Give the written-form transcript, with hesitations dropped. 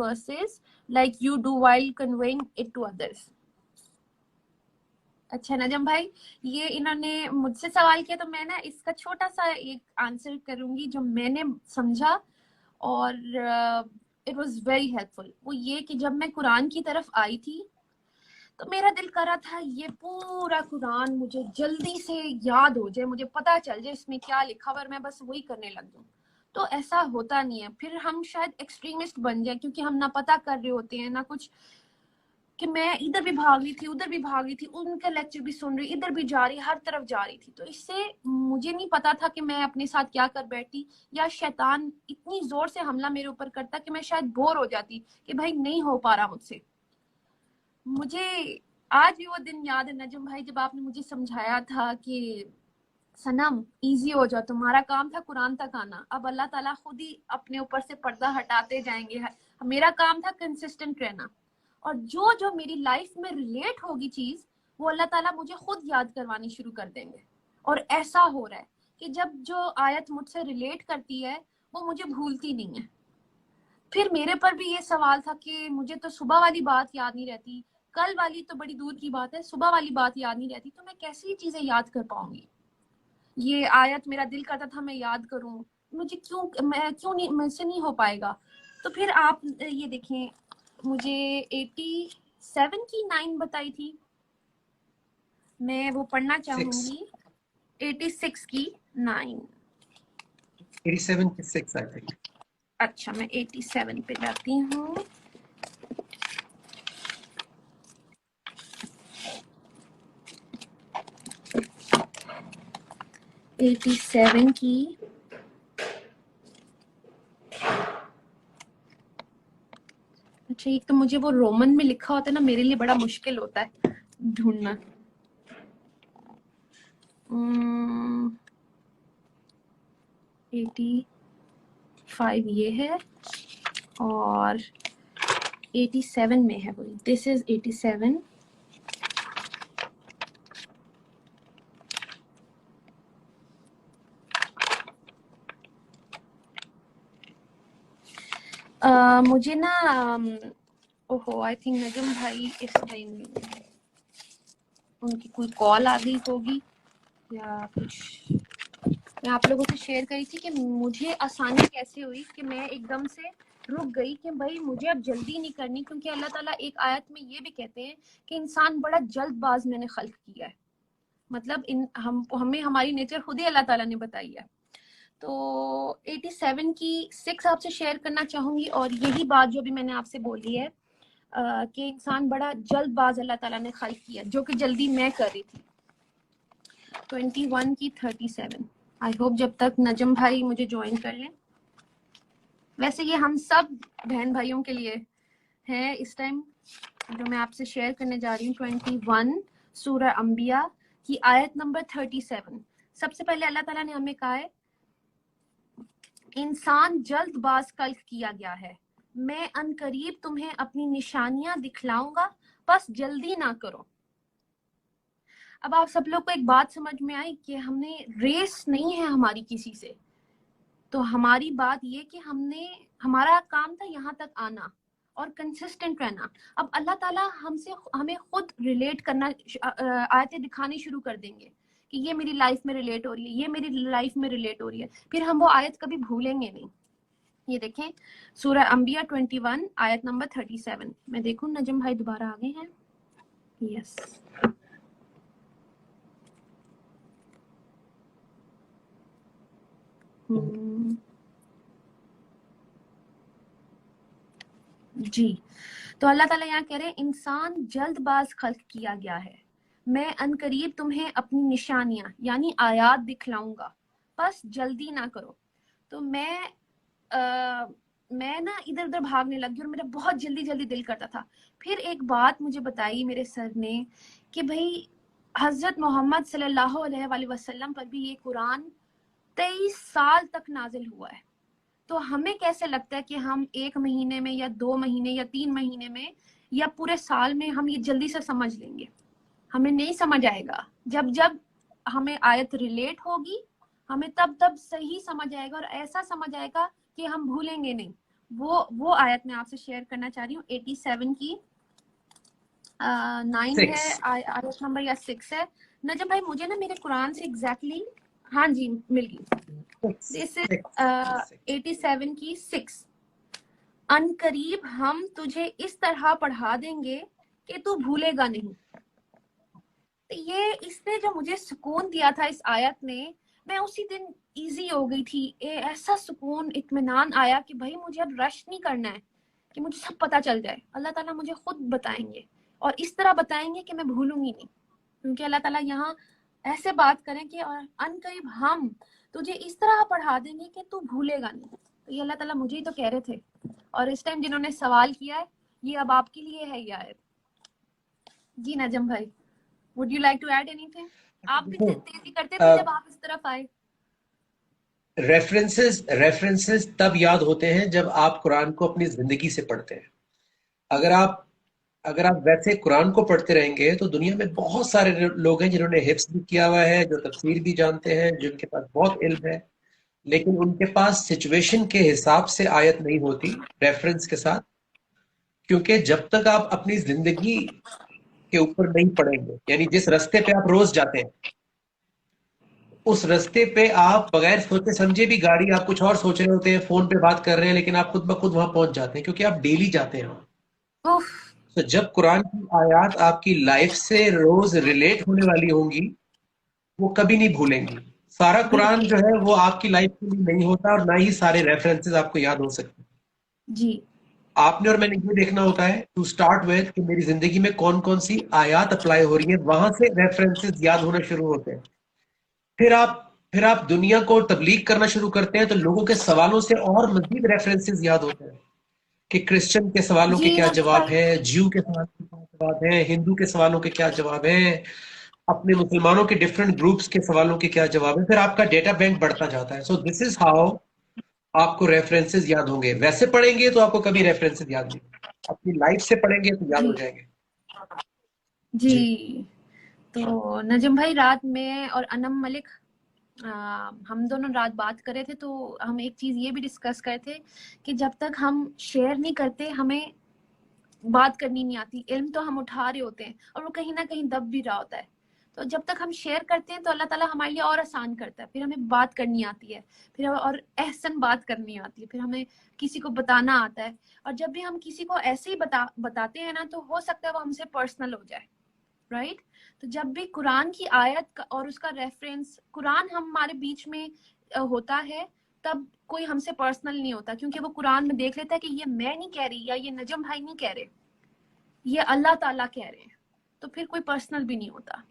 verses like you do while conveying it to others. अच्छा नजम भाई, ये इन्होंने मुझसे सवाल किया तो मैं ना इसका छोटा सा एक आंसर करूंगी जो मैंने समझा और इट वाज वेरी हेल्पफुल। वो ये कि जब मैं कुरान की तरफ आई थी तो मेरा दिल कर रहा था ये पूरा कुरान मुझे जल्दी से याद हो जाए, मुझे पता चल जाए इसमें क्या लिखा हुआ और मैं बस वही करने लग जाऊं। तो ऐसा होता नहीं है, फिर हम शायद एक्सट्रीमिस्ट बन जाए क्योंकि हम ना पता कर रहे होते हैं ना कुछ, कि मैं इधर भी भाग रही थी उधर भी भाग रही थी, उनका लेक्चर भी सुन रही, इधर भी जा रही, हर तरफ जा रही थी। तो इससे मुझे नहीं पता था कि मैं अपने साथ क्या कर बैठी, या शैतान इतनी जोर से हमला मेरे ऊपर करता कि मैं शायद बोर हो जाती कि भाई नहीं हो पा रहा मुझसे। मुझे आज भी वो दिन याद है नजम भाई जब आपने मुझे समझाया था कि सनम इजी हो जाओ, तुम्हारा काम था कुरान तक आना, अब अल्लाह ताला खुद ही अपने ऊपर से पर्दा हटाते जाएंगे, मेरा काम था कंसिस्टेंट रहना, और जो जो मेरी लाइफ में रिलेट होगी चीज वो अल्लाह ताला मुझे खुद याद करवानी शुरू कर देंगे। और ऐसा हो रहा है कि जब जो आयत मुझसे रिलेट करती है वो मुझे भूलती नहीं है। फिर मेरे पर भी ये सवाल था कि मुझे तो सुबह वाली बात याद नहीं रहती, कल वाली तो बड़ी दूर की बात है, सुबह वाली बात याद नहीं रहती, तो मैं कैसे ये चीजें याद कर पाऊंगी। ये आयत मेरा दिल करता था मैं याद करूं, मुझे क्यों नहीं, मुझसे नहीं हो पाएगा। तो फिर आप ये देखें, मुझे 87 की 9 बताई थी, मैं वो पढ़ना चाहूंगी। 86 की 9, 87 की 6 आई थिंक। अच्छा मैं 87 पे जाती हूँ। एटी 87 की अच्छा, एक तो मुझे वो रोमन में लिखा होता है ना, मेरे लिए बड़ा मुश्किल होता है ढूंढना। 85 ये है और 87 में है वही, दिस इज 87। मुझे ना ओहो आई थिंक नजम भाई इस टाइम उनकी कोई कॉल आ गई होगी या कुछ। मैं आप लोगों से शेयर करी थी कि मुझे आसानी कैसे हुई कि मैं एकदम से रुक गई कि भाई मुझे अब जल्दी नहीं करनी, क्योंकि अल्लाह ताला एक आयत में ये भी कहते हैं कि इंसान बड़ा जल्दबाज मैंने खल्क किया है। मतलब हमें हमारी नेचर खुद ही अल्लाह ताला ने बताई है। तो 87 की 6 आपसे शेयर करना चाहूंगी, और यही बात जो भी मैंने आपसे बोली है कि इंसान बड़ा जल्दबाज अल्लाह ताला ने खल्क किया, जो कि जल्दी मैं कर रही थी। 21 की 37। आई होप जब तक नजम भाई मुझे ज्वाइन कर लें। वैसे ये हम सब बहन भाइयों के लिए है इस टाइम जो मैं आपसे शेयर करने जा रही हूँ। 21 सूरह अंबिया की आयत नंबर 37। सबसे पहले अल्लाह ताला ने हमें कहा है इंसान जल्दबाज कल्क किया गया है, मैं अनकरीब तुम्हें अपनी निशानियां दिखलाऊंगा, बस जल्दी ना करो। अब आप सब लोग को एक बात समझ में आई कि हमने रेस नहीं है हमारी किसी से, तो हमारी बात ये कि हमारा काम था यहाँ तक आना और कंसिस्टेंट रहना। अब अल्लाह ताला हमें खुद रिलेट करना, आयतें दिखानी शुरू कर देंगे कि ये मेरी लाइफ में रिलेट हो रही है, ये मेरी लाइफ में रिलेट हो रही है, फिर हम वो आयत कभी भूलेंगे नहीं। ये देखें सूरह अंबिया 21 आयत नंबर 37। मैं देखूं नजम भाई दोबारा आ गए हैं। यस जी, तो अल्लाह ताला यहाँ कह रहे हैं इंसान जल्दबाज खल्क किया गया है, मैं अनकरीब तुम्हें अपनी निशानियां यानी आयात दिखलाऊंगा, बस जल्दी ना करो। तो मैं ना इधर उधर भागने लगी और मेरा बहुत जल्दी जल्दी दिल करता था। फिर एक बात मुझे बताई मेरे सर ने कि भाई हजरत मोहम्मद सल्लल्लाहु अलैहि वसल्लम पर भी ये कुरान 23 साल तक नाजिल हुआ है। तो हमें कैसे लगता है कि हम 1 महीने में या 2 महीने या 3 महीने में या पूरे साल में हम ये जल्दी से समझ लेंगे? हमें नहीं समझ आएगा। जब जब हमें आयत रिलेट होगी हमें तब तब सही समझ आएगा, और ऐसा समझ आएगा कि हम भूलेंगे नहीं। वो आयत मैं आपसे शेयर करना चाह रही हूँ, 87 की 9 है आयत नंबर या 6 है। नजम भाई मुझे ना मेरे कुरान से एग्जैक्टली हाँ जी मिल गई। दिस इज 87 की 6। अनकरीब हम तुझे इस तरह पढ़ा देंगे कि तू भूलेगा नहीं। तो ये इसने जो मुझे सुकून दिया था इस आयत ने, मैं उसी दिन इजी हो गई थी। ऐसा सुकून इत्मीनान आया कि भाई मुझे अब रश नहीं करना है कि मुझे सब पता चल जाए। अल्लाह ताला मुझे खुद बताएंगे और इस तरह बताएंगे कि मैं भूलूंगी नहीं, क्योंकि अल्लाह ताला यहाँ ऐसे बात करें कि अनकरीब हम तुझे इस तरह पढ़ा देंगे कि तू भूलेगा नहीं। तो ये अल्लाह ताला मुझे ही तो कह रहे थे। और इस टाइम जिन्होंने सवाल किया है, ये अब आपके लिए है ये आयत। जी नजम भाई, would you like to add anything? आप भी तेजी करते थे जब आप इस तरफ आए। रेफरेंसेस तब याद होते हैं जब आप कुरान को अपनी जिंदगी से पढ़ते हैं। अगर आप वैसे कुरान को पढ़ते रहेंगे तो दुनिया में बहुत सारे लोग हैं जिन्होंने हिफ्स भी किया हुआ है, जो तफसीर भी जानते हैं, जिनके पास बहुत इल्म है, लेकिन उनके पास सिचुएशन के हिसाब से आयत नहीं होती रेफरेंस के साथ। क्योंकि जब तक आप अपनी जिंदगी के ऊपर नहीं पढ़ेंगे, यानी जिस रास्ते पे आप रोज जाते हैं उस रास्ते पे आप बगैर सोचे समझे भी, गाड़ी आप कुछ और सोच रहे होते हैं, फोन पे बात कर रहे हैं, लेकिन आप खुद ब खुद वहां पहुंच जाते हैं क्योंकि आप डेली जाते हैं। तो जब कुरान की आयत आपकी लाइफ से रोज रिलेट होने वाली होंगी, वो कभी नहीं भूलेंगी। सारा कुरान जो है वो आपकी लाइफ के लिए नहीं होता और ना ही सारे रेफरेंसेस आपको याद हो सकते हैं। जी आपने और मैंने ये देखना होता है टू स्टार्ट विद कि मेरी जिंदगी में कौन कौन सी आयत अप्लाई हो रही है, वहां से रेफरेंसेस याद होना शुरू होते हैं। फिर आप दुनिया को तबलीग करना शुरू करते हैं तो लोगों के सवालों से और मजीद रेफरेंसेस याद होते हैं कि क्रिश्चियन के सवालों के क्या जवाब है, ज्यू के सवालों के क्या जवाब है, हिंदू के सवालों के क्या जवाब है, अपने मुसलमानों के डिफरेंट ग्रुप्स के सवालों के क्या जवाब है। फिर आपका डेटा बैंक बढ़ता जाता है। सो दिस इज हाउ आपको रेफरेंसेस याद होंगे। वैसे पढ़ेंगे तो आपको कभी रेफरेंसेस याद नहीं, अपनी लाइफ से पढ़ेंगे तो याद हो जाएंगे। जी तो नजम भाई, रात में और अनम मलिक हम दोनों रात बात कर रहे थे, तो हम एक चीज ये भी डिस्कस करे थे कि जब तक हम शेयर नहीं करते हमें बात करनी नहीं आती। इल्म तो हम उठा रहे होते हैं और वो कहीं ना कहीं दब भी रहा होता है। तो जब तक हम शेयर करते हैं तो अल्लाह ताला हमारे लिए और आसान करता है। फिर हमें बात करनी आती है, फिर और एहसन बात करनी आती है, फिर हमें किसी को बताना आता है। और जब भी हम किसी को ऐसे ही बताते हैं ना, तो हो सकता है वो हमसे पर्सनल हो जाए, राइट? तो जब भी कुरान की आयत और उसका रेफरेंस कुरान हमारे बीच में होता है, तब कोई हमसे पर्सनल नहीं होता, क्योंकि वो कुरान में देख लेता है कि ये मैं नहीं कह रही या ये नजम भाई नहीं कह रहे, ये अल्लाह ताला कह रहे हैं। तो फिर कोई पर्सनल भी नहीं होता।